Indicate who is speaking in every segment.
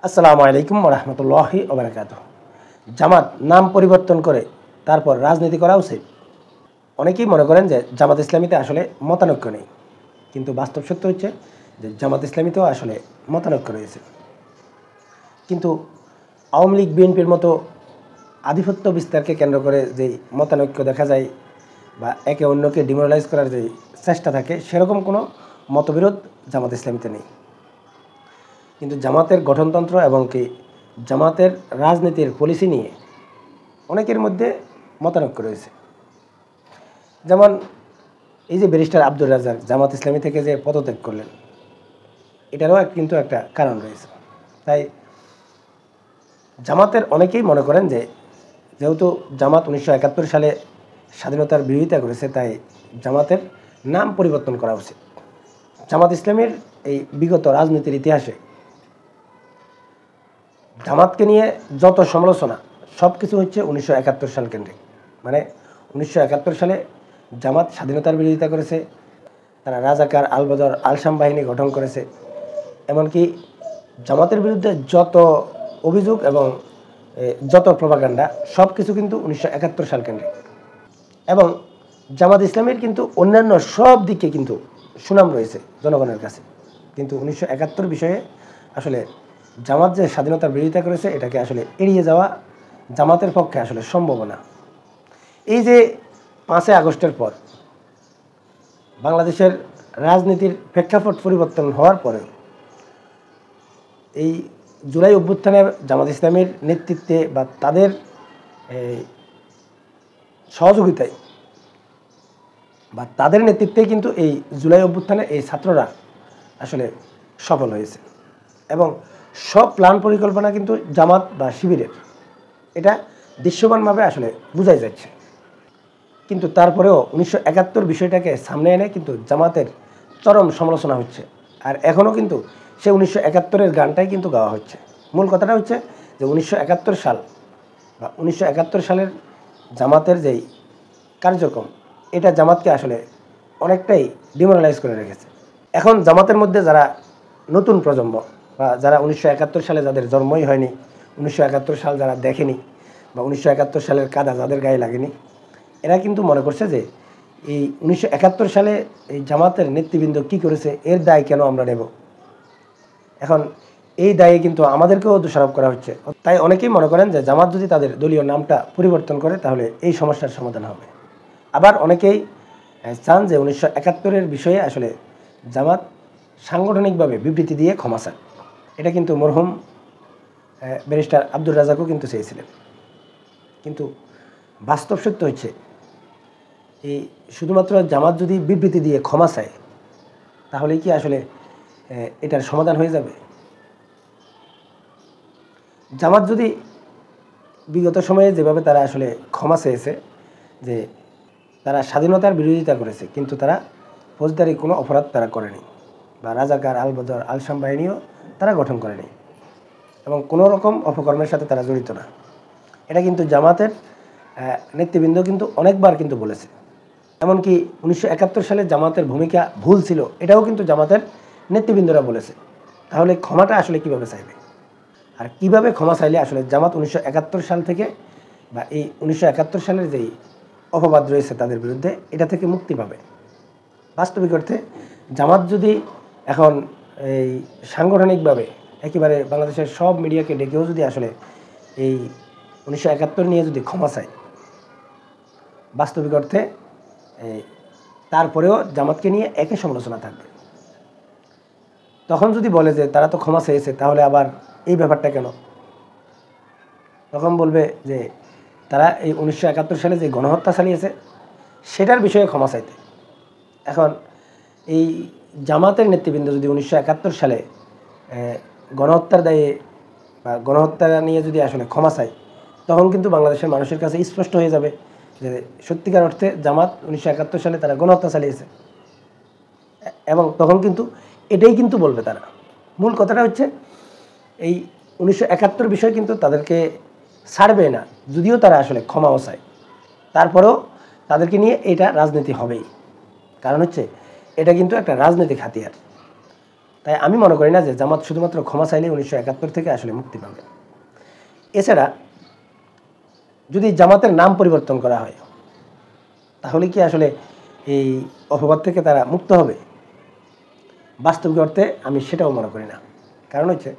Speaker 1: আসসালামু আলাইকুম রহমতুল্লাহি ওবারাকাতুহ। জামাত নাম পরিবর্তন করে তারপর রাজনীতি করা উচিত। অনেকেই মনে করেন যে জামাত ইসলামীতে আসলে মতানৈক্য নেই, কিন্তু বাস্তব সত্য হচ্ছে যে জামাত ইসলামীতেও আসলে মতানৈক্য রয়েছে। কিন্তু আওয়ামী লীগ বিএনপির মতো আধিপত্য বিস্তারকে কেন্দ্র করে যেই মতানৈক্য দেখা যায় বা একে অন্যকে ডিমোরালাইজ করার যে চেষ্টা থাকে, সেরকম কোনো মতবিরোধ জামাত ইসলামীতে নেই। কিন্তু জামাতের গঠনতন্ত্র এবং কি জামাতের রাজনীতির পলিসি নিয়ে অনেকের মধ্যে মতানৈক্য রয়েছে। যেমন এই যে ব্যারিস্টার আব্দুর রাজ্জাক জামাত ইসলামী থেকে যে পদত্যাগ করলেন, এটারও কিন্তু একটা কারণ রয়েছে। তাই জামাতের অনেকেই মনে করেন যে যেহেতু জামাত 1971 সালে স্বাধীনতার বিরোধিতা করেছে, তাই জামাতের নাম পরিবর্তন করা উচিত। জামাত ইসলামীর এই বিগত রাজনীতির ইতিহাসে জামাতকে নিয়ে যত সমালোচনা সব কিছু হচ্ছে 1971 সাল কেন্দ্রিক। মানে 1971 সালে জামাত স্বাধীনতার বিরোধিতা করেছে, তারা রাজাকার আল বদর আল শাম বাহিনী গঠন করেছে। এমনকি জামাতের বিরুদ্ধে যত অভিযোগ এবং যত প্রপাগান্ডা সব কিছু কিন্তু 1971 সাল কেন্দ্রিক। এবং জামাত ইসলামীর কিন্তু অন্যান্য সব দিকে কিন্তু সুনাম রয়েছে জনগণের কাছে, কিন্তু 1971 বিষয়ে আসলে জামাত যে স্বাধীনতার বিরোধিতা করেছে এটাকে আসলে এড়িয়ে যাওয়া জামাতের পক্ষে আসলে সম্ভব না। এই যে 5 আগস্টের পর বাংলাদেশের রাজনীতির প্রেক্ষাপট পরিবর্তন হওয়ার পরেও এই জুলাই অভ্যুত্থানে জামাত ইসলামীর নেতৃত্বে বা তাদের সহযোগিতায় বা তাদের নেতৃত্বে কিন্তু এই জুলাই অভ্যুত্থানে এই ছাত্ররা আসলে সফল হয়েছে এবং সব প্ল্যান পরিকল্পনা কিন্তু জামাত বা শিবিরের, এটা দৃশ্যমানভাবে আসলে বোঝাই যাচ্ছে। কিন্তু তারপরেও 1971 বিষয়টাকে সামনে এনে কিন্তু জামাতের চরম সমালোচনা হচ্ছে। আর এখনও কিন্তু সে 1971-এর গানটাই কিন্তু গাওয়া হচ্ছে। মূল কথাটা হচ্ছে যে 1971 সাল বা 1971 সালের জামাতের যেই কার্যক্রম, এটা জামাতকে আসলে অনেকটাই ডিমোরালাইজ করে রেখেছে। এখন জামাতের মধ্যে যারা নতুন প্রজন্ম বা যারা 1971 সালে যাদের জন্মই হয়নি, 1971 সাল যারা দেখেনি বা 1971 সালের কাদা যাদের গায়ে লাগেনি, এরা কিন্তু মনে করছে যে এই 1971 সালে এই জামাতের নেতৃবৃন্দ কী করেছে এর দায় কেন আমরা নেব। এখন এই দায়ে কিন্তু আমাদেরকেও দোষারোপ করা হচ্ছে। তাই অনেকেই মনে করেন যে জামাত যদি তাদের দলীয় নামটা পরিবর্তন করে তাহলে এই সমস্যার সমাধান হবে। আবার অনেকেই চান যে 1971-এর বিষয়ে আসলে জামাত সাংগঠনিকভাবে বিবৃতি দিয়ে ক্ষমা চান। এটা কিন্তু মরহুম ব্যারিস্টার আব্দুর রাজ্জাকও কিন্তু চেয়েছিলেন। কিন্তু বাস্তব সত্য হচ্ছে এই শুধুমাত্র জামাত যদি বিবৃতি দিয়ে ক্ষমা চায় তাহলে কি আসলে এটার সমাধান হয়ে যাবে? জামাত যদি বিগত সময়ে যেভাবে তারা আসলে ক্ষমা চেয়েছে যে তারা স্বাধীনতার বিরোধিতা করেছে, কিন্তু তারা ফৌজদারি কোনো অপরাধ তারা করেনি বা রাজাকার আল বদর আল শাম বাহিনীও তারা গঠন করেনি এবং কোনো রকম অপকর্মের সাথে তারা জড়িত না, এটা কিন্তু জামাতের নেতৃবৃন্দ কিন্তু অনেকবার কিন্তু বলেছে। এমনকি 1971 সালে জামাতের ভূমিকা ভুল ছিল এটাও কিন্তু জামাতের নেতৃবৃন্দরা বলেছে। তাহলে ক্ষমাটা আসলে কিভাবে চাইবে আর কিভাবে ক্ষমা চাইলে আসলে জামাত 1971 সাল থেকে বা এই 1971 সালের যেই অপবাদ রয়েছে তাদের বিরুদ্ধে এটা থেকে মুক্তি পাবে? বাস্তবিক অর্থে জামাত যদি এখন এই সাংগঠনিকভাবে একেবারে বাংলাদেশের সব মিডিয়াকে ডেকেও যদি আসলে এই 1971 নিয়ে যদি ক্ষমা চায়, বাস্তবিক অর্থে তারপরেও জামাতকে নিয়ে একই সমালোচনা থাকবে। তখন যদি বলে যে তারা তো ক্ষমা চেয়েছে তাহলে আবার এই ব্যাপারটা কেন, তখন বলবে যে তারা এই 1971 সালে যে গণহত্যা চালিয়েছে সেটার বিষয়ে ক্ষমা চাইতে। এখন এই জামাতের নেতৃবৃন্দ যদি 1971 সালে গণহত্যার দায়ে বা গণহত্যা নিয়ে যদি আসলে ক্ষমা চায়, তখন কিন্তু বাংলাদেশের মানুষের কাছে স্পষ্ট হয়ে যাবে যে সত্যিকার অর্থে জামাত 1971 সালে তারা গণহত্যা চালিয়েছে এবং তখন কিন্তু এটাই কিন্তু বলবে তারা। মূল কথাটা হচ্ছে এই 1971 বিষয় কিন্তু তাদেরকে ছাড়বে না, যদিও তারা আসলে ক্ষমাও চায়, তারপরেও তাদেরকে নিয়ে এটা রাজনীতি হবেই। কারণ হচ্ছে এটা কিন্তু একটা রাজনৈতিক হাতিয়ার। তাই আমি মনে করি না যে জামাত শুধুমাত্র ক্ষমা চাইলে 1971 থেকে আসলে মুক্তি পাবে। এছাড়া যদি জামাতের নাম পরিবর্তন করা হয় তাহলে কি আসলে এই অপবাদ থেকে তারা মুক্ত হবে? বাস্তবিক অর্থে আমি সেটাও মনে করি না। কারণ হচ্ছে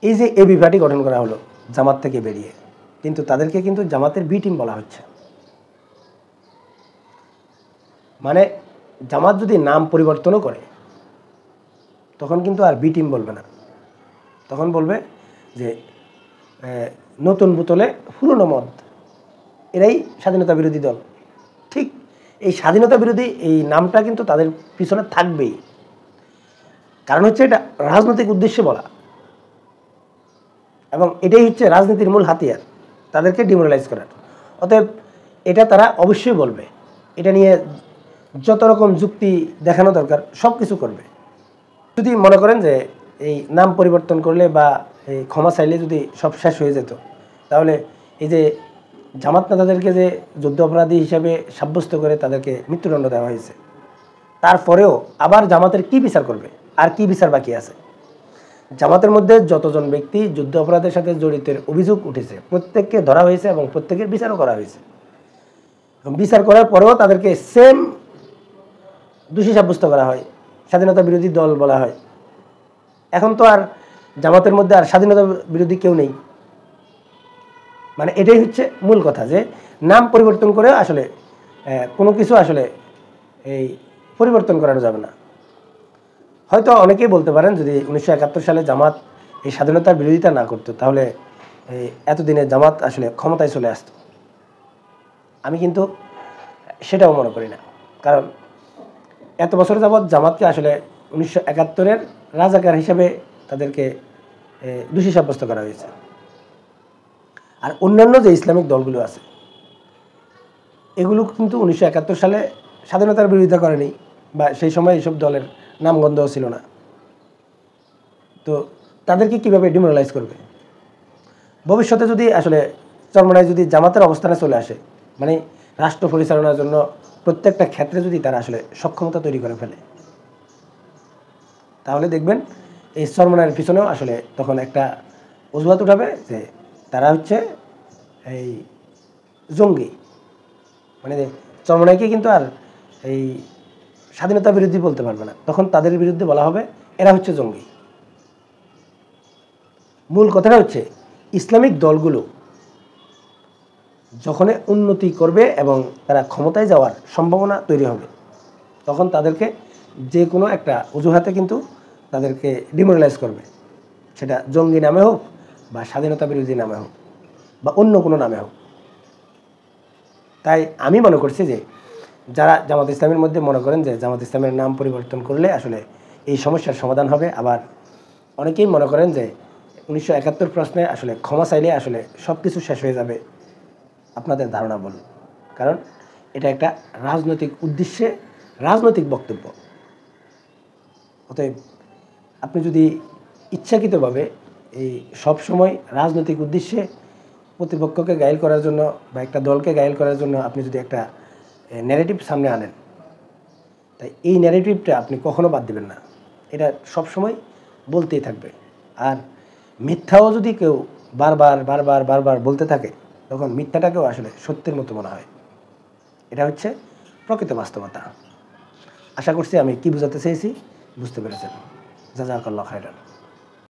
Speaker 1: এই যে এবি পার্টি গঠন করা হলো জামাত থেকে বেরিয়ে, কিন্তু তাদেরকে কিন্তু জামাতের বি টিম বলা হচ্ছে। মানে জামাত যদি নাম পরিবর্তনও করে তখন কিন্তু আর বি টিম বলবে না, তখন বলবে যে নতুন বোতলে পুরনো মদ, এরাই স্বাধীনতা বিরোধী দল। ঠিক এই স্বাধীনতা বিরোধী এই নামটা কিন্তু তাদের পিছনে থাকবেই, কারণ হচ্ছে এটা রাজনৈতিক উদ্দেশ্যে বলা, এবং এটাই হচ্ছে রাজনীতির মূল হাতিয়ার, তাদেরকে ডিমোরালাইজ করার। অতএব এটা তারা অবশ্যই বলবে, এটা নিয়ে যত রকম যুক্তি দেখানো দরকার সব কিছু করবে। যদি মনে করেন যে এই নাম পরিবর্তন করলে বা এই ক্ষমা চাইলে যদি সব শেষ হয়ে যেত, তাহলে এই যে জামাত নেতাদেরকে যে যুদ্ধ অপরাধী হিসাবে সাব্যস্ত করে তাদেরকে মৃত্যুদণ্ড দেওয়া হয়েছে, তারপরেও আবার জামাতের কি বিচার করবে? আর কি বিচার বাকি আছে? জামাতের মধ্যে যতজন ব্যক্তি যুদ্ধ অপরাধের সাথে জড়িতের অভিযোগ উঠেছে প্রত্যেককে ধরা হয়েছে এবং প্রত্যেকের বিচারও করা হয়েছে, এবং বিচার করার পরেও তাদেরকে সেম দোষী সাব্যস্ত করা হয়, স্বাধীনতা বিরোধী দল বলা হয়। এখন তো আর জামাতের মধ্যে আর স্বাধীনতা বিরোধী কেউ নেই। মানে এটাই হচ্ছে মূল কথা, যে নাম পরিবর্তন করে আসলে কোনো কিছু আসলে এই পরিবর্তন করানো যাবে না। হয়তো অনেকেই বলতে পারেন যদি 1971 সালে জামাত এই স্বাধীনতার বিরোধিতা না করতো তাহলে এতদিনে জামাত আসলে ক্ষমতায় চলে আসতো। আমি কিন্তু সেটাও মনে করি না, কারণ এত বছর যাবৎ জামাতকে আসলে 1971-এর রাজাকার হিসেবে তাদেরকে দোষী সাব্যস্ত করা হয়েছে। আর অন্যান্য যে ইসলামিক দলগুলো আছে এগুলো কিন্তু 1971 সালে স্বাধীনতার বিরোধিতা করেনি, বা সেই সময় এইসব দলের নামগন্ধও ছিল না। তো তাদেরকে কিভাবে ডিমোরালাইজ করবে? ভবিষ্যতে যদি আসলে চরমনায় যদি জামাতের অবস্থানে চলে আসে, মানে রাষ্ট্র পরিচালনার জন্য প্রত্যেকটা ক্ষেত্রে যদি তারা আসলে সক্ষমতা তৈরি করে ফেলে, তাহলে দেখবেন এই চরমনায়ের পিছনেও আসলে তখন একটা অজুহাত উঠাবে যে তারা হচ্ছে এই জঙ্গি। মানে চরমনাইকে কিন্তু আর এই স্বাধীনতা বিরোধী বলতে পারবে না, তখন তাদের বিরুদ্ধে বলা হবে এরা হচ্ছে জঙ্গি। মূল কথাটা হচ্ছে ইসলামিক দলগুলো যখন উন্নতি করবে এবং তারা ক্ষমতায় যাওয়ার সম্ভাবনা তৈরি হবে, তখন তাদেরকে যে কোনো একটা অজুহাতে কিন্তু তাদেরকে ডিমোরালাইজ করবে, সেটা জঙ্গি নামে হোক বা স্বাধীনতা বিরোধী নামে হোক বা অন্য কোনো নামে হোক। তাই আমি মনে করছি যে যারা জামাত ইসলামের মধ্যে মনে করেন যে জামাত ইসলামের নাম পরিবর্তন করলে আসলে এই সমস্যার সমাধান হবে, আবার অনেকেই মনে করেন যে 1971 প্রশ্নে আসলে ক্ষমা চাইলে আসলে সব কিছু শেষ হয়ে যাবে, আপনাদের ধারণা বলুন। কারণ এটা একটা রাজনৈতিক উদ্দেশ্যে রাজনৈতিক বক্তব্য। অতএব আপনি যদি ইচ্ছাকৃতভাবে এই সব সময় রাজনৈতিক উদ্দেশ্যে প্রতিপক্ষকে গায়েল করার জন্য বা একটা দলকে গায়েল করার জন্য আপনি যদি একটা ন্যারেটিভ সামনে আনেন, তাই এই ন্যারেটিভটা আপনি কখনো বাদ দেবেন না, এটা সব সময় বলতেই থাকবে। আর মিথ্যাও যদি কেউ বারবার বারবার বারবার বলতে থাকে, তখন মিথ্যাটাকেও আসলে সত্যের মতো মনে হয়। এটা হচ্ছে প্রকৃত বাস্তবতা। আশা করছি আমি কি বোঝাতে চেয়েছি বুঝতে পেরেছেন। জাযাকাল্লাহু খাইরান।